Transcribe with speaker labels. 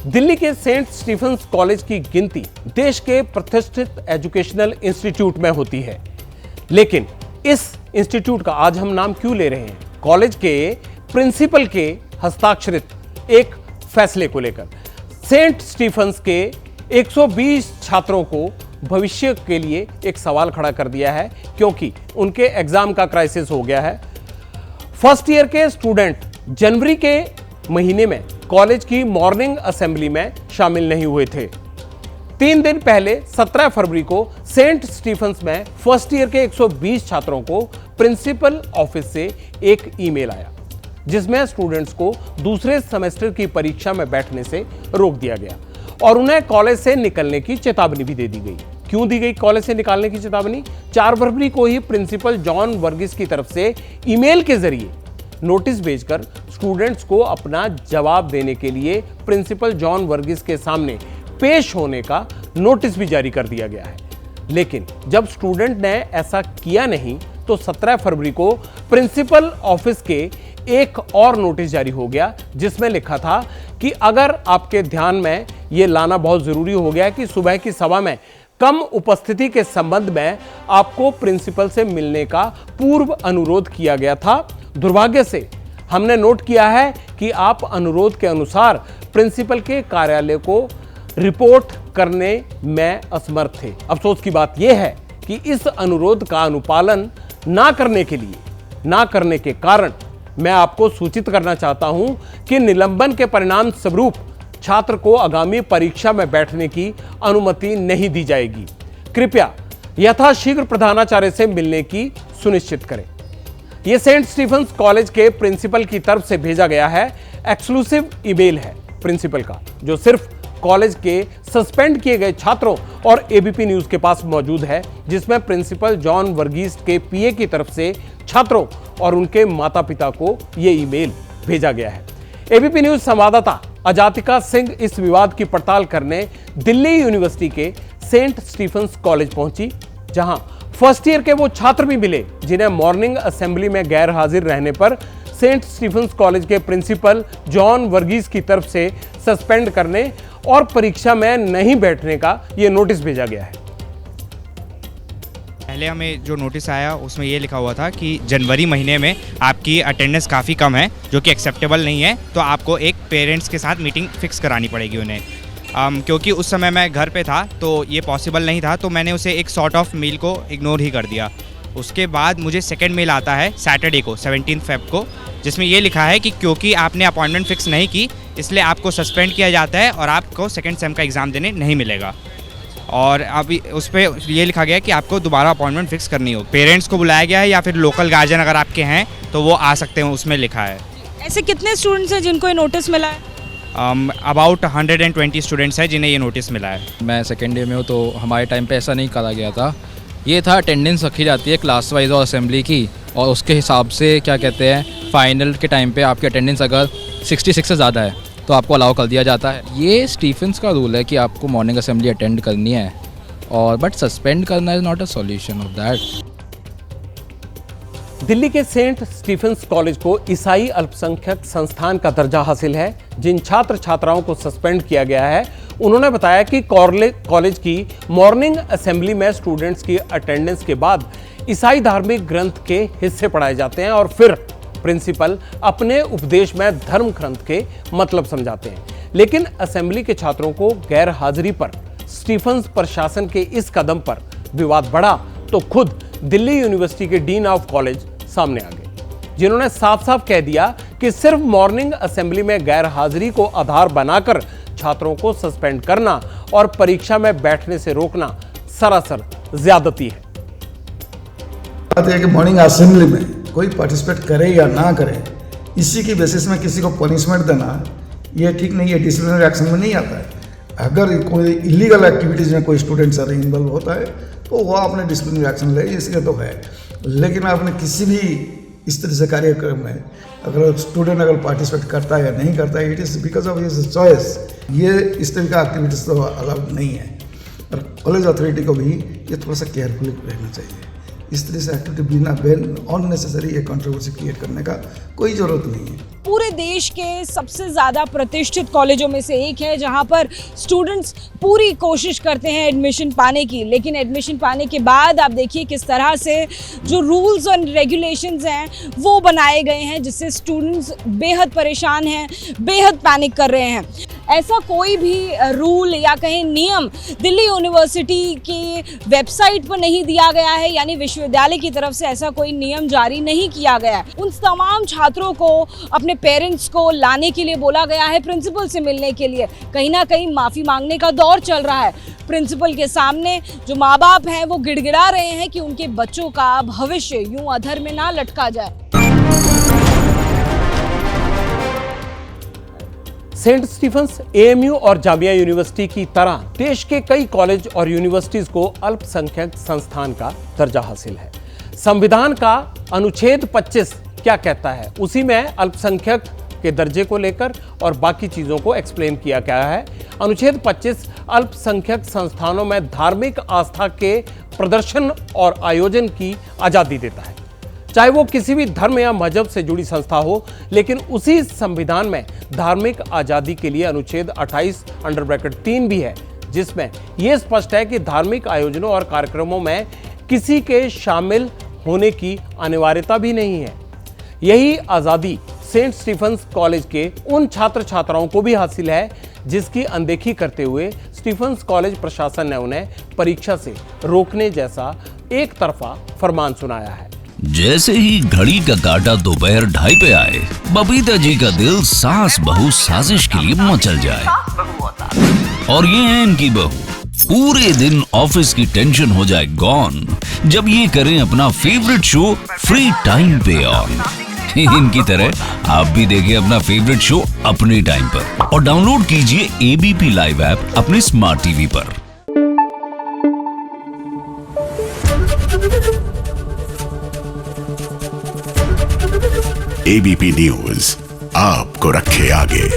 Speaker 1: दिल्ली के Saint Stephen's college की गिनती देश के प्रतिष्ठित एजुकेशनल इंस्टीट्यूट में होती है, लेकिन इस इंस्टीट्यूट का आज हम नाम क्यों ले रहे हैं? कॉलेज के प्रिंसिपल के हस्ताक्षरित एक फैसले को लेकर सेंट स्टीफेंस के 120 छात्रों को भविष्य के लिए एक सवाल खड़ा कर दिया है, क्योंकि उनके एग्जाम का क्राइसिस हो गया है। फर्स्ट ईयर के स्टूडेंट जनवरी के महीने में कॉलेज की मॉर्निंग असेंबली में शामिल नहीं हुए थे। 3 दिन पहले 17 फरवरी को सेंट स्टीफेंस में फर्स्ट ईयर के 120 छात्रों को प्रिंसिपल ऑफिस से एक ईमेल आया, जिसमें स्टूडेंट्स को दूसरे सेमेस्टर की परीक्षा में बैठने से रोक दिया गया और उन्हें कॉलेज से निकलने की चेतावनी भी दे दी गई। क्यों दी गई कॉलेज से निकालने की चेतावनी? 4 फरवरी को ही प्रिंसिपल जॉन वर्गीस की तरफ से ईमेल के जरिए नोटिस भेजकर स्टूडेंट्स को अपना जवाब देने के लिए प्रिंसिपल जॉन वर्गीस के सामने पेश होने का नोटिस भी जारी कर दिया गया है। लेकिन जब स्टूडेंट ने ऐसा किया नहीं, तो 17 फरवरी को प्रिंसिपल ऑफिस के एक और नोटिस जारी हो गया, जिसमें लिखा था कि अगर आपके ध्यान में यह लाना बहुत जरूरी हो गया कि सुबह की सभा में कम उपस्थिति के संबंध में आपको प्रिंसिपल से मिलने का पूर्व अनुरोध किया गया था। दुर्भाग्य से हमने नोट किया है कि आप अनुरोध के अनुसार प्रिंसिपल के कार्यालय को रिपोर्ट करने में असमर्थ थे। अफसोस की बात यह है कि इस अनुरोध का अनुपालन ना करने के कारण मैं आपको सूचित करना चाहता हूं कि निलंबन के परिणाम स्वरूप छात्र को आगामी परीक्षा में बैठने की अनुमति नहीं दी जाएगी। कृपया यथाशीघ्र प्रधानाचार्य से मिलने की सुनिश्चित करें। यह सेंट स्टीफेंस कॉलेज के प्रिंसिपल की तरफ से भेजा गया है एक्सक्लूसिव ईमेल है प्रिंसिपल का, जो सिर्फ कॉलेज के सस्पेंड किए गए छात्रों और एबीपी न्यूज के पास मौजूद है, जिसमें प्रिंसिपल जॉन वर्गीस के पीए की तरफ से छात्रों और उनके माता पिता को यह ईमेल भेजा गया है। एबीपी न्यूज संवाददाता अजातिका सिंह इस विवाद की पड़ताल करने दिल्ली यूनिवर्सिटी के सेंट स्टीफेंस कॉलेज पहुंची, जहां फर्स्ट ईयर के वो छात्र भी मिले जिन्हें मॉर्निंग असेंबली में गैर हाजिर रहने पर सेंट स्टीफेंस कॉलेज के प्रिंसिपल जॉन वर्गीस की तरफ से सस्पेंड करने और परीक्षा में नहीं बैठने का यह नोटिस भेजा गया है।
Speaker 2: पहले हमें जो नोटिस आया उसमें ये लिखा हुआ था कि जनवरी महीने में आपकी अटेंडेंस काफ़ी कम है, जो कि एक्सेप्टेबल नहीं है, तो आपको एक पेरेंट्स के साथ मीटिंग फिक्स करानी पड़ेगी उन्हें। क्योंकि उस समय मैं घर पे था तो ये पॉसिबल नहीं था, तो मैंने उसे एक सॉर्ट ऑफ मेल को इग्नोर ही कर दिया। उसके बाद मुझे सेकंड मेल आता है सैटरडे को 17 फेब को, जिसमें ये लिखा है कि क्योंकि आपने अपॉइंटमेंट फिक्स नहीं की, इसलिए आपको सस्पेंड किया जाता है और आपको सेकंड सेम का एग्ज़ाम देने नहीं मिलेगा। और अभी उस पर ये लिखा गया है कि आपको दोबारा अपॉइंटमेंट फिक्स करनी हो। पेरेंट्स को बुलाया गया है या फिर लोकल गार्जियन अगर आपके हैं तो वो आ सकते हैं, उसमें लिखा है।
Speaker 3: ऐसे कितने स्टूडेंट्स हैं जिनको ये नोटिस मिला है?
Speaker 2: अबाउट 120 स्टूडेंट्स हैं जिन्हें ये नोटिस मिला है।
Speaker 4: मैं सेकेंड ईयर में हूँ, तो हमारे टाइम पे ऐसा नहीं करा गया था। ये था अटेंडेंस रखी जाती है क्लास वाइज और असेंबली की, और उसके हिसाब से क्या कहते हैं फाइनल के टाइम पे आपकी अटेंडेंस अगर 66 से ज़्यादा है तो आपको अलाउ कर दिया जाता है। ये स्टीफेंस का रूल है कि आपको मॉर्निंग असेंबली अटेंड करनी है, और बट सस्पेंड करना is not a solution of that.
Speaker 1: Delhi के सेंट स्टीफेंस कॉलेज को ईसाई अल्पसंख्यक संस्थान का दर्जा हासिल है। जिन छात्र छात्राओं को सस्पेंड किया गया है, उन्होंने बताया कि कॉलेज की मॉर्निंग असेंबली में स्टूडेंट्स की अटेंडेंस के बाद ईसाई धार्मिक ग्रंथ के हिस्से पढ़ाए जाते हैं और फिर प्रिंसिपल अपने उपदेश में धर्म ग्रंथ के मतलब समझाते हैं। लेकिन असेंबली के छात्रों को गैर हाजिरी पर स्टीफेंस प्रशासन के इस कदम पर विवाद बढ़ा तो खुद दिल्ली यूनिवर्सिटी के डीन ऑफ कॉलेज सामने आ गए, जिन्होंने साफ साफ कह दिया कि सिर्फ मॉर्निंग असेंबली में गैर हाजिरी को आधार बनाकर छात्रों को सस्पेंड करना और परीक्षा में बैठने से रोकना सरासर ज्यादती है।
Speaker 5: बात है कि मॉर्निंग असेंबली में कोई पार्टिसिपेट करे या ना करे, इसी की बेसिस में किसी को पनिशमेंट देना ये ठीक नहीं है, डिसिप्लिनरी एक्शन में नहीं आता है। अगर कोई इलीगल एक्टिविटीज़ में कोई स्टूडेंट सर इन्वॉल्व होता है तो वह अपने डिसिप्लिनरी एक्शन ले, इसलिए तो है। लेकिन आपने किसी भी इस तरह से कार्यक्रम में अगर स्टूडेंट अगर पार्टिसिपेट करता है या नहीं करता है, it is because of his choice. ये इस तरह का एक्टिविटीज़ तो अलाउड नहीं है, और कॉलेज अथॉरिटी को भी ये थोड़ा सा केयरफुल रहना चाहिए। इस तरह से एक्टिविटी बिना अननेसेसरी ये कंट्रोवर्सी क्रिएट करने का कोई ज़रूरत नहीं है।
Speaker 3: पूरे देश के सबसे ज़्यादा प्रतिष्ठित कॉलेजों में से एक है जहां पर स्टूडेंट्स पूरी कोशिश करते हैं एडमिशन पाने की, लेकिन एडमिशन पाने के बाद आप देखिए किस तरह से जो रूल्स और रेगुलेशंस हैं वो बनाए गए हैं, जिससे स्टूडेंट्स बेहद परेशान हैं, बेहद पैनिक कर रहे हैं। ऐसा कोई भी रूल या कहीं नियम दिल्ली यूनिवर्सिटी की वेबसाइट पर नहीं दिया गया है, यानी विश्वविद्यालय की तरफ से ऐसा कोई नियम जारी नहीं किया गया है। उन तमाम छात्रों को अपने पेरेंट्स को लाने के लिए बोला गया है, प्रिंसिपल से मिलने के लिए। कहीं ना कहीं माफ़ी मांगने का दौर चल रहा है। प्रिंसिपल के सामने जो माँ बाप हैं वो गिड़गिड़ा रहे हैं कि उनके बच्चों का भविष्य यूं अधर में ना लटका जाए।
Speaker 1: सेंट स्टीफंस, एएमयू और जामिया यूनिवर्सिटी की तरह देश के कई कॉलेज और यूनिवर्सिटीज को अल्पसंख्यक संस्थान का दर्जा हासिल है। संविधान का अनुच्छेद 25 क्या कहता है, उसी में अल्पसंख्यक के दर्जे को लेकर और बाकी चीजों को एक्सप्लेन किया गया है। अनुच्छेद 25 अल्पसंख्यक संस्थानों में धार्मिक आस्था के प्रदर्शन और आयोजन की आजादी देता है, चाहे वो किसी भी धर्म या मजहब से जुड़ी संस्था हो। लेकिन उसी संविधान में धार्मिक आजादी के लिए अनुच्छेद 28(3) भी है, जिसमें यह स्पष्ट है कि धार्मिक आयोजनों और कार्यक्रमों में किसी के शामिल होने की अनिवार्यता भी नहीं है। यही आजादी सेंट स्टीफंस कॉलेज के उन छात्र छात्राओं को भी हासिल है जिसकी अनदेखी करते हुए स्टीफंस कॉलेज प्रशासन ने उन्हें परीक्षा से रोकने जैसा एक तरफा फरमान सुनाया है।
Speaker 6: जैसे ही घड़ी का काटा दोपहर 2:30 पे आए, बबीता जी का दिल सास बहू साजिश के लिए मचल जाए। और ये है इनकी बहू, पूरे दिन ऑफिस की टेंशन हो जाए गॉन जब ये करें अपना फेवरेट शो फ्री टाइम पे ऑन। इनकी तरह आप भी देखिए अपना फेवरेट शो अपने टाइम पर और डाउनलोड कीजिए एबीपी लाइव ऐप अपने स्मार्ट टीवी पर।
Speaker 7: एबीपी न्यूज आपको रखे आगे।